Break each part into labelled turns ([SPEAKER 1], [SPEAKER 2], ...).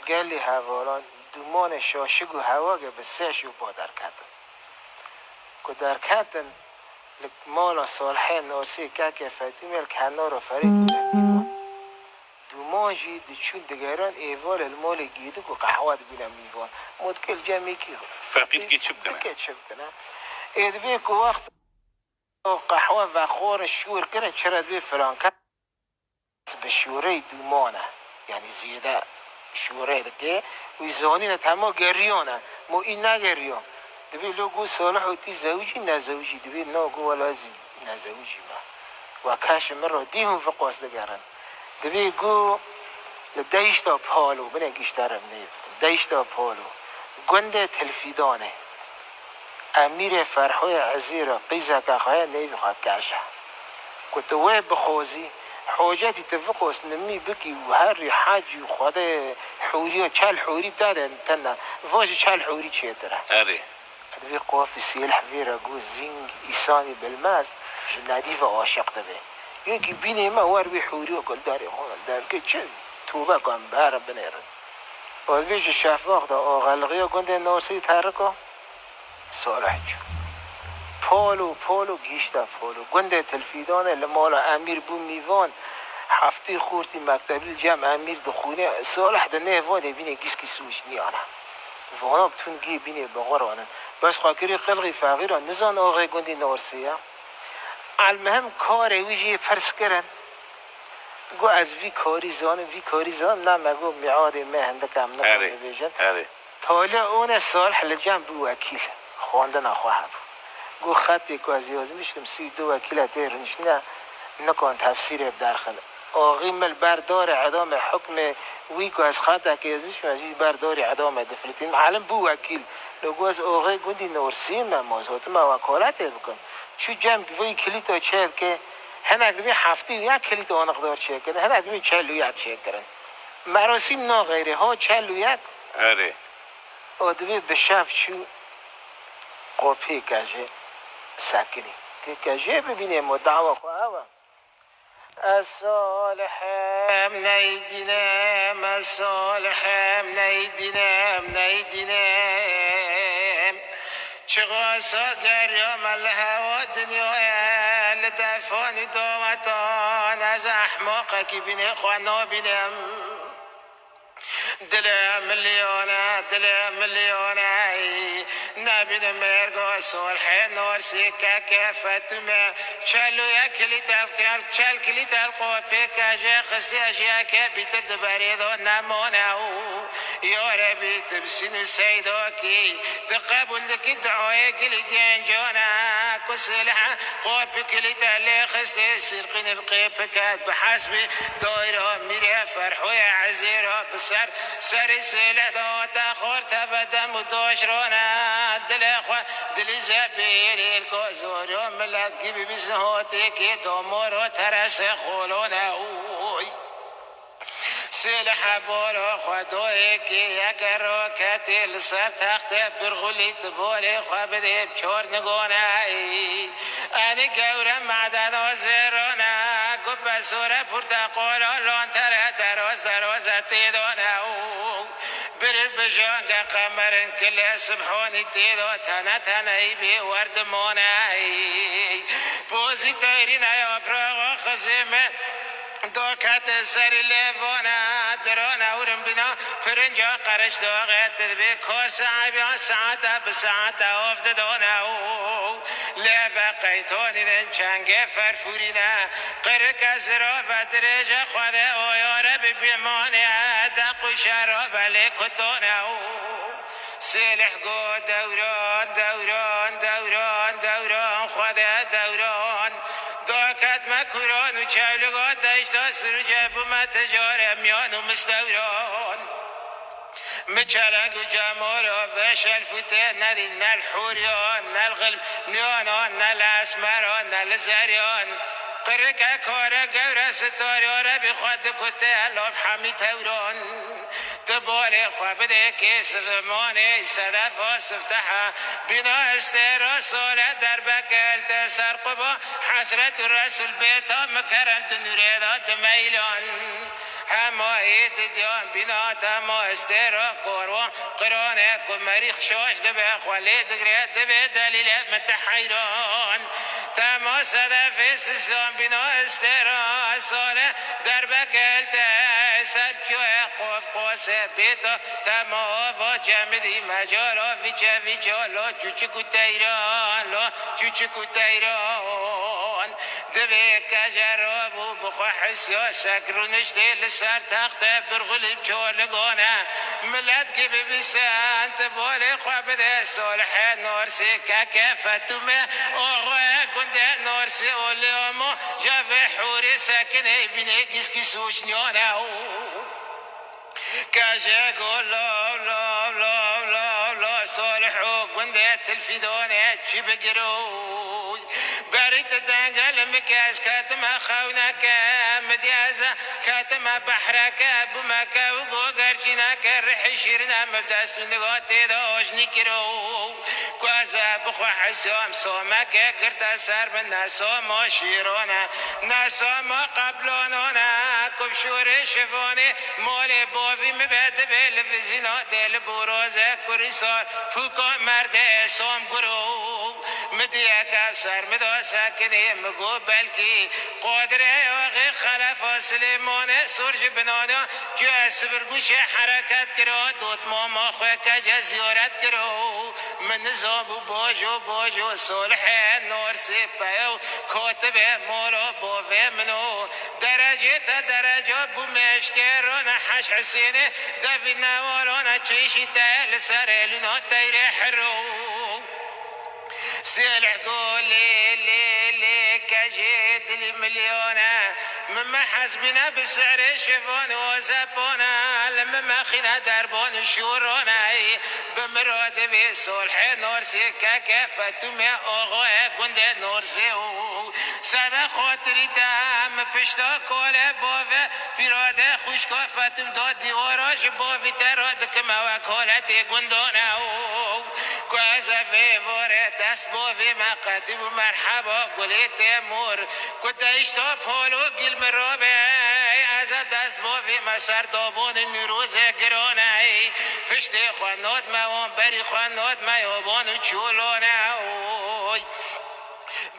[SPEAKER 1] گلی حوالان دومان شاشگ و هوا که به سه شو پادر کردن که در کردن مالا صالحه نورسی که فتیمه کنار رو فرید بودن دومان جید چون دگران ایوال المال گیدو که قهوه بینم میوان مدکل جمعی که
[SPEAKER 2] فقید که چوب کنه
[SPEAKER 1] که چوب کنه ایدوی که وقت قهوه و خور شور کنه چرا دوی فلان کرد به شوره دومانه یعنی زیاده شوره دکه وی زانی تمام گریانه مو این نگریان دوی لوگو صالح و تی زوجی نزوجی دوی ناگو ولازی نزوجی ما و کاش مرا دیهم فقاس دگرن دوی گو لدیشتا پالو بنه گیشترم نید دیشتا پالو گنده تلفیدانه امیر فرحوی عزیرا قیزه که خواهی نیبخواد کشه کتوه بخوزی حاجتی تفقوس نمی بکی و هر حاجی و خدا حوری و چل حوری بداره تنه واجه چل حوری چیه داره
[SPEAKER 2] اره
[SPEAKER 1] ادوی قوافی سیلح ویرا گو زینگ ایسانی بالماز ندیف عاشق دبه یکی بینی ما وروی حوری و کل داری خونه دار که چه توبه کن بهر بنیرن باید شفاق دا آغلقی و گنده نورسی ترکو صالح جو پالو گیشتا پالو گنده تلفیدانه لمالا امیر بو میوان هفته خورتی مکتبی جمع امیر دخونه صالح ده نه واده بینه گیس کی سوش نیانه وانا بتون گی بینه بغرانه بس خاکری قلقی فقیره نزان آقای گندی نورسیه المهم کار ویجی فرس کرن گو از وی کاری زان نه مگو میعاد مهندکم نکنه بیجن تاله اون صالح لجم بو وکیل خوانده نخواهد گو خطی که از یازی میشکم 32 وکیل تیرنش نه نکن تفسیر بدرخل آقی مل بردار عدام حکم وی که از خطه که از میشکم از وی بردار عدام دفلتین معلم بو وکیل لگو از آقای گندی نورسی من مازهات ما وکالت بکن چو جمع وی کلیتا چهل که هنک دوی هفته یک کلیت آنقدار چه کنه هنک دوی 41 چه کنن مراسم نا غیره ها 41
[SPEAKER 2] اره
[SPEAKER 1] آدوی به شف چو قاپی کجه سکنی که کجه ببینیم و دعوا خواه از صالحم نیدینم از صالحم نیدینم چه غاسا گریم الهوا دنیا لدفانی دومتان از احماقه که بینه خوانا بینم دل ملیونه نبینه مرگو صلح نورسی که فتمه چلو یک کلی قلب چل کلی قوپی که خستی اشیا که بیتر دبرید و نمونه یا ربی تبسین سیدا کی تقبل دکی دعای گلی گنجانه کسلح قوپی کلی تلی خستی سرقین القیب کد بحسب دایره میره فرحوی عزیره بسر سر سلدا تخور تبدم و دوشرونه دلی زبیلی الکوزورو ملت کی ببزهاتی کی دومورو ترس خولونه اوی سلح بولو خدوی کی یک روکتی لسر تخت برغولی تبولی خوابدی بچور نگونه انی گورم معدن و زیرونه گب سوره پرتقولا لانتر دروز تیدونه بر بجان که قمرن کل سبحانی تیدو تنه بی وردمونه بوزی تایرین یا براغ خزیمه دوکت سری لیوانا درانه ورم بنا پرنجا قرش داغت بی کاس عیبیان ساعتا بساعتا افت دانه لیو قیتانی دن چنگ فرفورینه قرک از را و درجه خواده آیاره بی بیمانه دق شرا بلی کتانه سلح گو دوران خواده دوران داکت مکران و چولگاه داشت سر جب و متجار میان و مستوران مچرگ و جمارا و شلفوته ندین نل حوریان نل غلب نیانان نل اسمران نل زریان قرک کار گور ستاره بی خود کته الاب حمی توران دبال خوابده که سلمانه صدف و سفتحه بنا استرا ساله در بکل تسر قبا حسرت رسول بیتا مکرم دنوره داد میلان
[SPEAKER 3] هما اید دیان بینا تما استرا قروان قرانه کمری خشاش دبه خالی دگره دبه دلیل متحیران تما صدف سزان بینا استرا ساله در بکلت سر کیوه قف قاسه بیتا تما و جمدی مجالا ویچه لا چوچکو تیران لا چوچکو تیران دبه کجرابو بخوا حسیا سکرونش دیل سر تخت برغلب چولگانه ملت که ببسند بالی خوابده صالح نارسی که فتومه آغای گنده نارسی اولیامو جوه حوری سکنه بینه کسی سوچنیانه كاجا قول لا لا لا لا لا صالحو قندة الفيدونة جبقرو بريت دنقل مكاز كاتما خونك مديازة كاتما بحرك بمكا وقوغرجناك رحشيرنا مبداس نغاتي دوش نكرو كوازا بخوا حسام صومك قرتا سار من ناسو ماشيرونا ناسو ما قبلونونا كبشور شفوني مولي بوفي مباد بالفزينات دل بروزة كريسان فوكا مرد اسام قرو مديا كابسر مدو ساكني مقو بلكي قادرة وغي خلفا سليمان سرج بنانا جو سبرگوش حركات کرو دوت ماما خوكا جزيارت کرو من نظام باجو صلح نور سيبايو كاتب مولا بوفي منو درجة بمشكرون حش حسيني دفنا ورانا تشيشي تال سرلنا تيرح الروح سلح قولي لي كجيد المليونة مما حسبنا بسعر شفون وزبونا لما خنا دربون شورونا بمراد بصلح نور سكا كفتم اغوى قند نور سيو سبا خاطري تام فشتا كولا بوفا پیراده خوش کافتم داد دیواراش بوفی تراد کما وکالت گندانه که از واره دست بوفی مقدم مرحبا گلی تیمور که داشتا پالو گل مرابه از دست بوفی مسر دابون نروز گرانه پشت خوانداد موان بری خوانداد میابان چولانه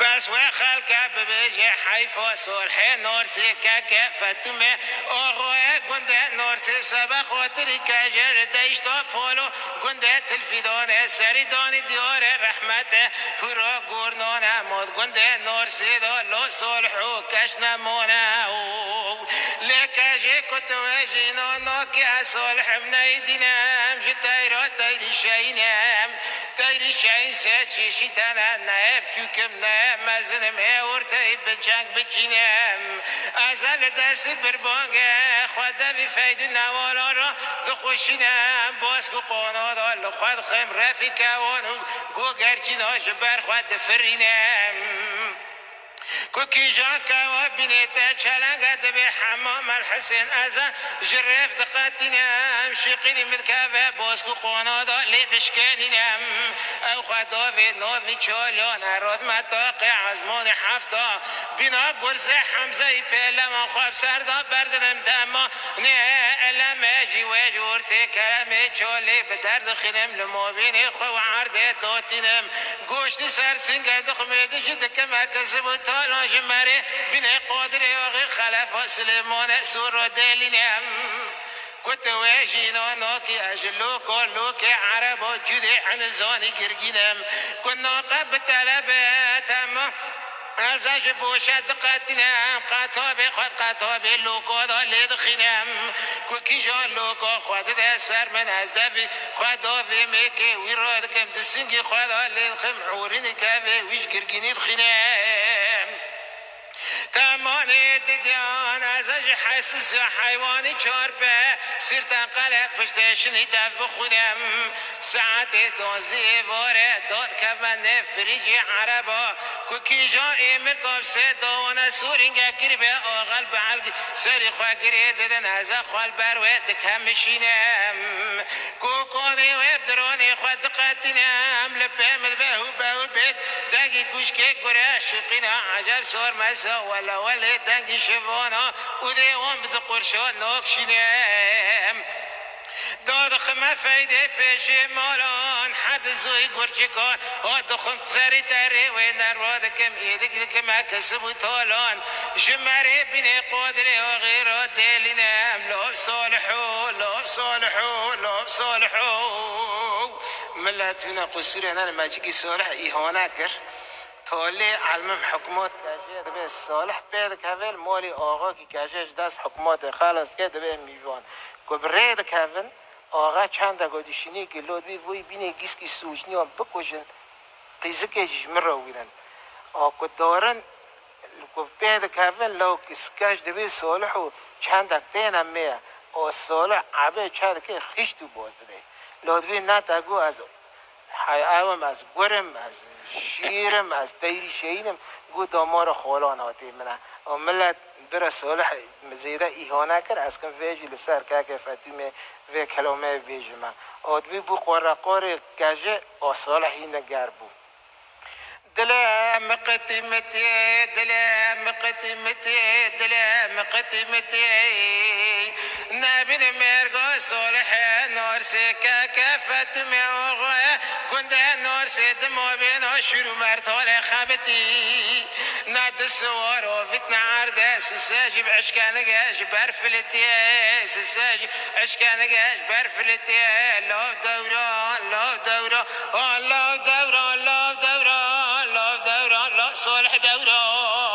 [SPEAKER 3] بس وخلق ببيجي حيفا صلح نورسي كفتمه اغوى قنده نورسي سبا خاطري كجر ديشتا فولو قنده الفيدان سريدان ديار رحمته فرا قرنانه ماد قنده نورسي دا لا صلحو كشنمانه لكجي كتواجينا ناكي صالح منيدينم جتايرا تايري شاينم تايري شاين ساتشي تانا نايب كوكم نايب مزنم اورتاي بالجنگ بچینم ازل دست بربانگه خواده بی فیدو نوالا را دخوشینم باز کو قانادا لخواد خم رفیقوانو گو گرچیناش برخواد فرینم کوکی جان کوا بینیت چلنگت به حمام الحسین ازا جرف دقتینم شقینی مدکوه باز کو قانادا لیدشکنینم او خدا و نوی چالان اراد متاق عزمان حفتا بینا برز حمزه پیلم خواب سردا بردنم دما نه علم جیوه جورتی کرم چالی به درد خینم لمابین خو عرده داتینم گوشت سر سنگه دخمیده جدکم کسب تالا جمره بین قادر یاغی خلفا سلیمان سور دلینم كنت واجينا ناكي أجلوكو لوكي عربو جدي عن زاني كرجينم كنا قبت لباتم ازاج بوشد قتنم قطابي لوكو دا لدخينم كوكي جان لوكو خود ده سر من از دفي خدا في ميكي ويراد كم دسنجي خدا لدخم عورين كافي ويش كرجيني دخينم تمانه دیدن ازش حسس حیوانی چارپه سرتن قلق پشتشنی دف بخونم ساعت دازی واره داد که من فریجی عربا کوکی جا ایمل کافسه داوانه سورینگه گری به آغل بحلگ سری خواه گری دیدن از خوال بروه دکم مشینم کوکانی و درانی خواه دقتینم لپه مدبهو بهو بید دگی کشکه گره شقینا عجب سار مسا سالا ولی دنگی شوانا و دیوان بده قرشا ناکشینم داد خمه فایده پیش مالان حد زوی گرچه کن آد خم زری تره و نرواد کم ایدک کم کسب و تالان جمره بین قدره و غیر دلینم لاب صالحو لاب صالحو لاب صالحو ملتونا قصور انا الماجيكي صالح ایهانه کر تالی علم حکمات کاجه دبه صالح پید کهول مالی آقا کی کاجهش دست حکمات خلاص که دبه میوان گبره دکهون آقا چند گودشینی که لود بی وی بینه گیس کی سوچنی و بکوشن قیزه که جمر رو ویرن آقا دارن کو پید کهون لو کسکاش دبه صالح و چند اکتین همه او صالح عبه چند که خیش تو باز دده لود بی نتاگو از حیوام از گرم از شیرم از دیری شینم گو دامار خالان هاتی منه و ملت در صالح مزیده ایهانه کر از کم ویجی لسر که فتیمه و کلامه ویجی من آدمی بو قرقار کجه و صالح این گر بو دلم قتمتي دلم قتمتي دلم قتمتي نبي مرغو صالح نور سكا كفت موغا كنت نور سد مو بين شروع مرتول خبتي ناد السوار وفتنا عرض سساجب عشكان جاج برفلتي سساجب عشكان جاج برفلتي لو دوران لو دوران لو دوران لو دوران صالح دوران